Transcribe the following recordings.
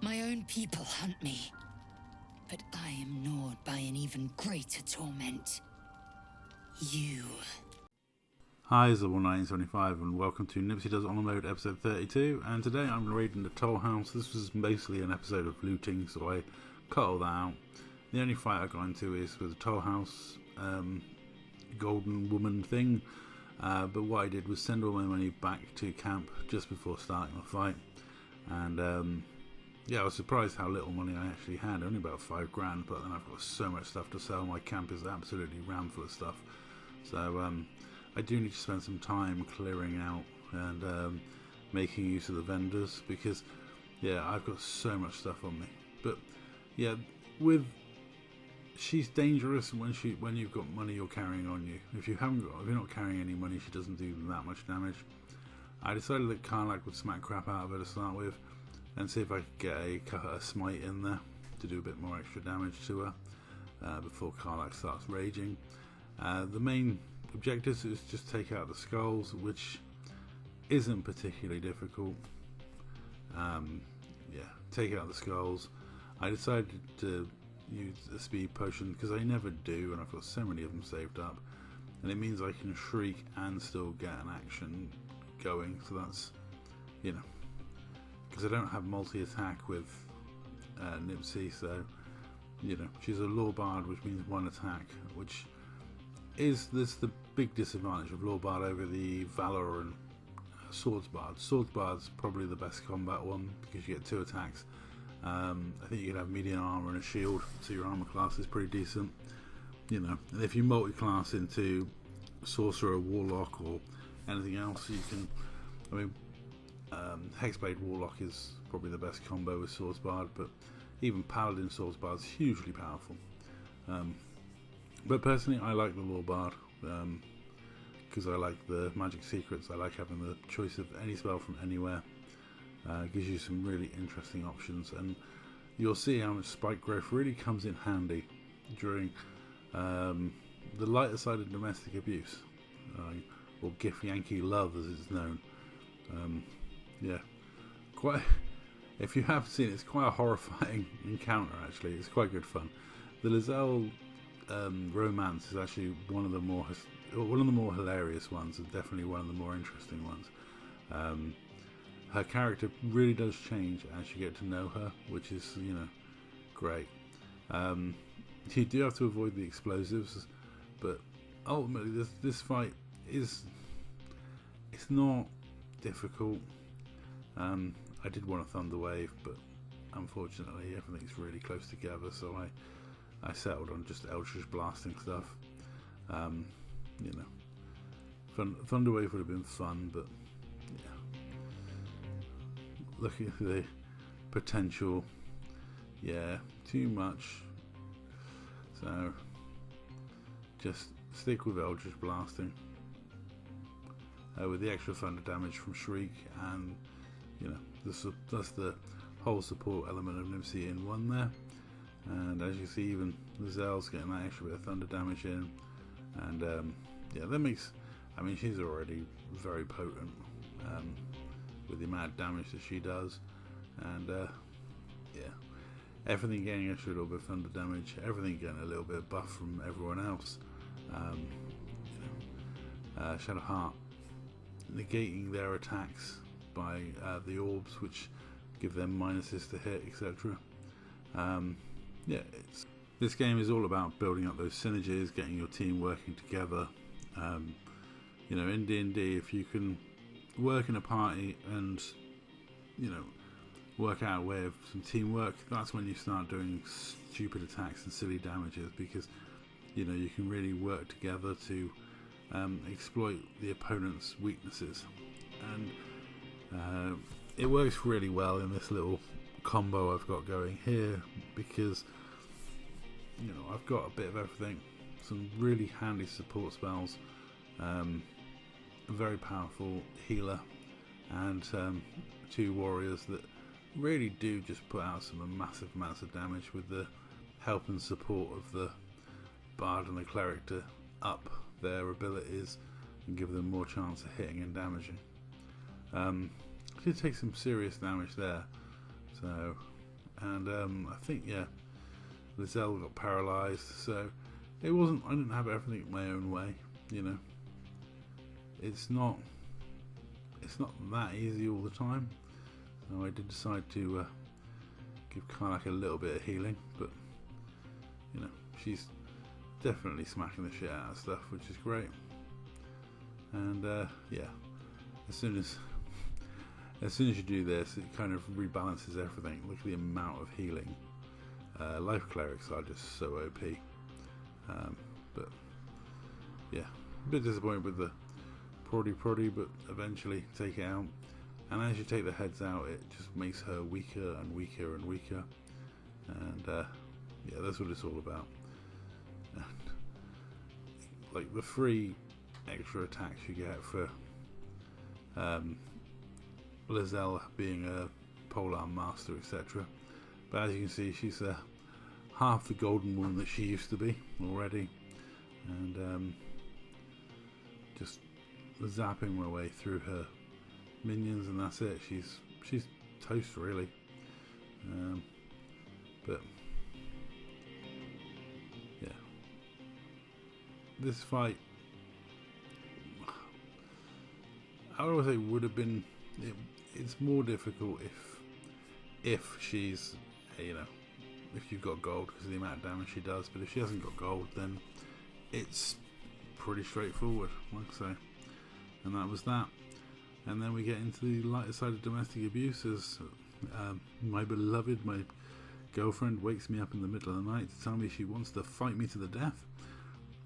My own people hunt me, but I am gnawed by an even greater torment. You. Hi, it's Double1975 and welcome to Nipsy Does Honor Mode episode 32, and today I'm raiding the Toll House. This was basically an episode of looting, so I cut all that out. The only fight I got into is with the Toll House golden woman thing, but what I did was send all my money back to camp just before starting the fight, and yeah, I was surprised how little money I actually had, only about $5 grand, but then I've got so much stuff to sell. My camp is absolutely rammed full of stuff, so I do need to spend some time clearing out and making use of the vendors, because yeah, I've got so much stuff on me. But yeah, she's dangerous when you've got money you're carrying on you. If you're not carrying any money, she doesn't do that much damage. I decided that Karlach would smack crap out of her to start with, and see if I could get a smite in there to do a bit more extra damage to her before Karlach starts raging. The main objective is just take out the skulls, which isn't particularly difficult. Yeah, take out the skulls. I decided to use a speed potion because I never do, and I've got so many of them saved up, and it means I can shriek and still get an action going. So that's, you know, because I don't have multi-attack with Nipsy, so you know, she's a law bard, which means one attack, which is the big disadvantage of law bard over the valor and swords bard. Swords bard's probably the best combat one because you get 2 attacks. I think you can have medium armor and a shield, so your armor class is pretty decent, you know. And if you multi-class into sorcerer, warlock, or anything else, you can. I mean, Hexblade Warlock is probably the best combo with Swords Bard, but even Paladin Swords Bard is hugely powerful. But personally, I like the Law Bard because I like the magic secrets. I like having the choice of any spell from anywhere. Gives you some really interesting options, and you'll see how much spike growth really comes in handy during the lighter side of domestic abuse, or Gif Yankee love as it's known. Yeah, quite. If you have seen it, it's quite a horrifying encounter. Actually, it's quite good fun. The Lizelle romance is actually one of the more hilarious ones, and definitely one of the more interesting ones. Her character really does change as you get to know her, which is, you know, great. You do have to avoid the explosives, but ultimately, this fight it's not difficult. I did want a Thunder Wave, but unfortunately everything's really close together, so I settled on just Eldritch blasting stuff. You know, Thunder Wave would have been fun, but yeah, looking at the potential, yeah, too much. So just stick with Eldritch blasting with the extra thunder damage from Shriek, and you know, that's the whole support element of Nipsy in one there. And as you see, even Lizelle's getting that extra bit of thunder damage in, and yeah, that makes. I mean, she's already very potent with the amount of damage that she does, and yeah, everything getting extra little bit of thunder damage, everything getting a little bit of buff from everyone else. You know, Shadowheart negating their attacks by the orbs, which give them minuses to hit, etc. Yeah, this game is all about building up those synergies, getting your team working together. You know, in D&D, if you can work in a party and, you know, work out a way of some teamwork, that's when you start doing stupid attacks and silly damages, because, you know, you can really work together to exploit the opponent's weaknesses. And it works really well in this little combo I've got going here, because, you know, I've got a bit of everything, some really handy support spells, a very powerful healer, and 2 warriors that really do just put out some massive amounts of damage with the help and support of the bard and the cleric to up their abilities and give them more chance of hitting and damaging. I did take some serious damage there, so and I think Lizelle got paralysed, so it wasn't. I didn't have everything my own way, you know. It's not that easy all the time. So I did decide to give Karlach a little bit of healing, but you know, she's definitely smacking the shit out of stuff, which is great. And as soon as you do this, it kind of rebalances everything. Look at the amount of healing. Life clerics are just so OP. But yeah, a bit disappointed with the proddy, but eventually take it out. And as you take the heads out, it just makes her weaker and weaker and weaker. And that's what it's all about. And like the 3 extra attacks you get for Lizelle being a polearm master, etc. But as you can see, she's half the golden woman that she used to be already, and just zapping my way through her minions, and that's it. She's toast, really. But yeah, this fight, I would say, would have been. It's more difficult if she's, you know, if you've got gold, because of the amount of damage she does. But if she hasn't got gold, then it's pretty straightforward, like I say. And that was that. And then we get into the lighter side of domestic abuse, as my beloved, my girlfriend, wakes me up in the middle of the night to tell me she wants to fight me to the death.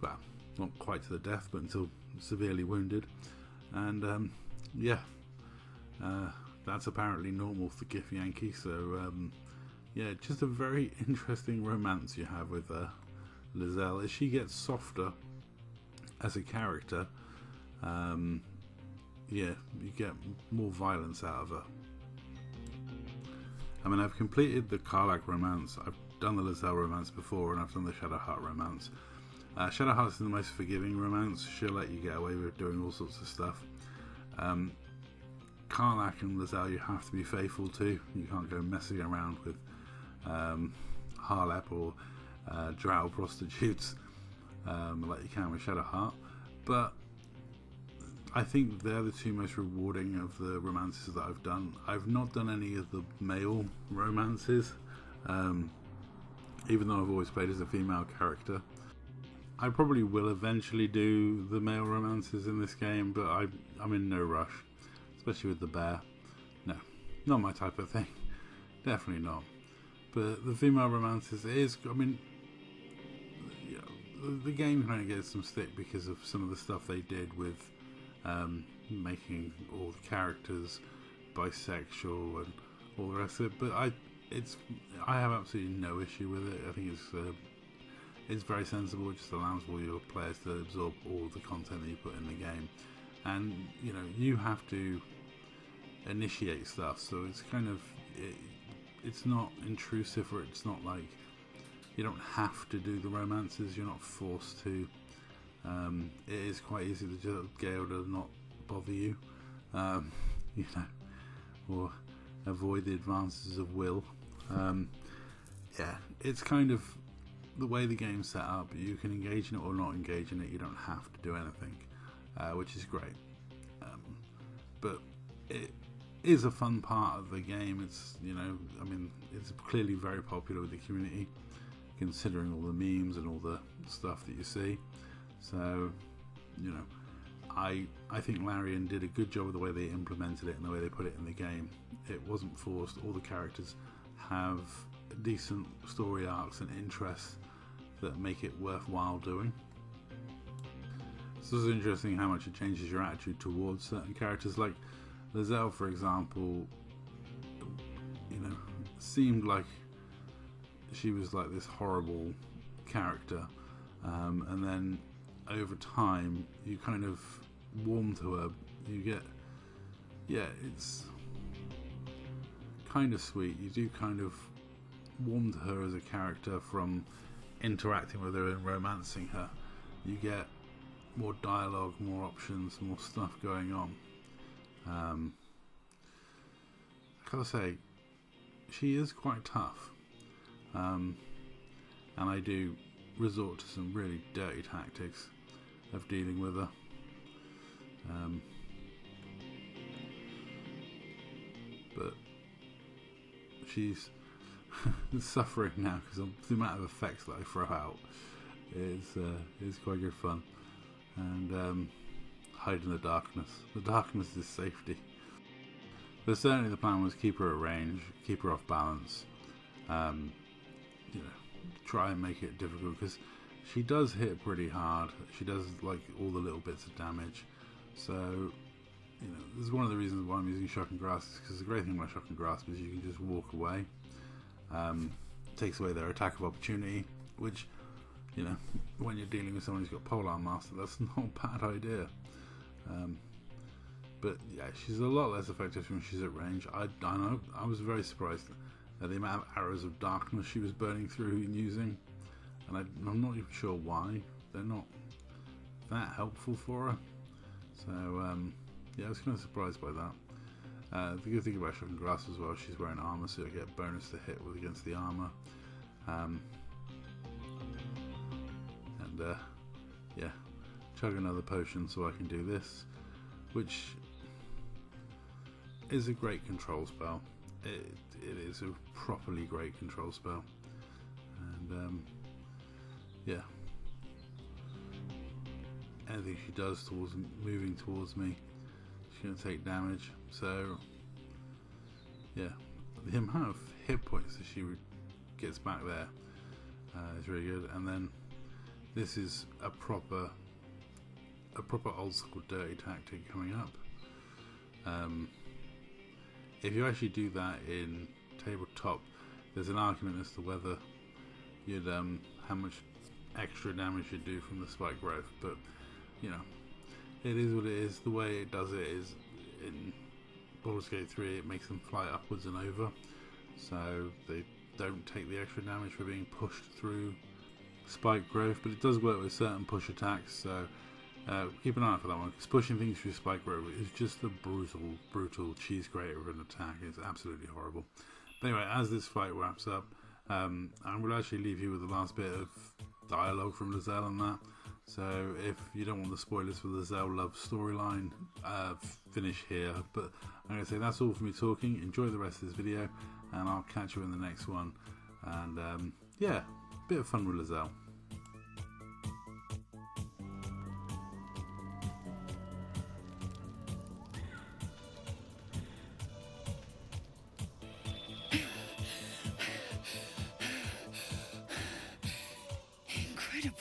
Well, not quite to the death, but until severely wounded. And that's apparently normal for Gif Yankee. So just a very interesting romance you have with Lizelle. As she gets softer as a character, you get more violence out of her. I mean, I've completed the Karlach romance, I've done the Lizelle romance before, and I've done the Shadowheart romance. Shadowheart is the most forgiving romance. She'll let you get away with doing all sorts of stuff. Karlach and Lizelle you have to be faithful to. You can't go messing around with Harlep or drow prostitutes like you can with Shadowheart. But I think they're the 2 most rewarding of the romances that I've done. I've not done any of the male romances, even though I've always played as a female character. I probably will eventually do the male romances in this game, but I'm in no rush, especially with the bear. No, not my type of thing. Definitely not. But the female romances is, I mean, the game kind of gets some stick because of some of the stuff they did with making all the characters bisexual and all the rest of it. But I have absolutely no issue with it. I think it's very sensible. It just allows all your players to absorb all the content that you put in the game, and you have to initiate stuff, so it's kind of it's not intrusive, or it's not like you don't have to do the romances. You're not forced to. It is quite easy to just get able to not bother you, or avoid the advances of will. It's kind of the way the game's set up. You can engage in it or not engage in it. You don't have to do anything, which is great. But it is a fun part of the game. It's it's clearly very popular with the community, considering all the memes and all the stuff that you see. So, I think Larian did a good job of the way they implemented it and the way they put it in the game. It wasn't forced. All the characters have decent story arcs and interests that make it worthwhile doing. So it's interesting how much it changes your attitude towards certain characters. Like Lizelle, for example, seemed like she was like this horrible character, and then over time you kind of warm to her. You get, it's kind of sweet. You do kind of warm to her as a character from interacting with her and romancing her. You get more dialogue, more options, more stuff going on. I gotta say, she is quite tough. and I do resort to some really dirty tactics of dealing with her. But she's suffering now because the amount of effects that I throw out is quite good fun. And hide in the darkness. The darkness is safety. But certainly the plan was keep her at range, keep her off balance. Try and make it difficult because she does hit pretty hard. She does like all the little bits of damage. So this is one of the reasons why I'm using shock and grasp, because the great thing about shock and grasp is you can just walk away. Takes away their attack of opportunity, which when you're dealing with someone who's got polearm master, that's not a bad idea. But yeah, she's a lot less effective when she's at range. I know, I was very surprised at the amount of arrows of darkness she was burning through and using, and I'm not even sure why. They're not that helpful for her. So yeah, I was kind of surprised by that. The good thing about shock and grasp as well, she's wearing armor, so you get bonus to hit with against the armor. Yeah, chug another potion so I can do this, which is a great control spell. It is a properly great control spell, and yeah, anything she does towards moving towards me, she's going to take damage. So yeah, the amount of hit points that she gets back there is really good. And then this is a proper old school dirty tactic coming up. If you actually do that in tabletop, there's an argument as to whether you'd how much extra damage you'd do from the spike growth, but it is what it is. The way it does it is in Baldur's Gate 3, it makes them fly upwards and over, so they don't take the extra damage for being pushed through spike growth, but it does work with certain push attacks, so keep an eye out for that one, because pushing things through spike growth is just a brutal cheese grater of an attack. It's absolutely horrible. But anyway, as this fight wraps up, I'm going to actually leave you with the last bit of dialogue from Lizelle and that. So if you don't want the spoilers for the Lizelle love storyline, finish here. But I'm going to say that's all for me talking. Enjoy the rest of this video, and I'll catch you in the next one. And yeah, bit of fun with Lizelle. Incredible.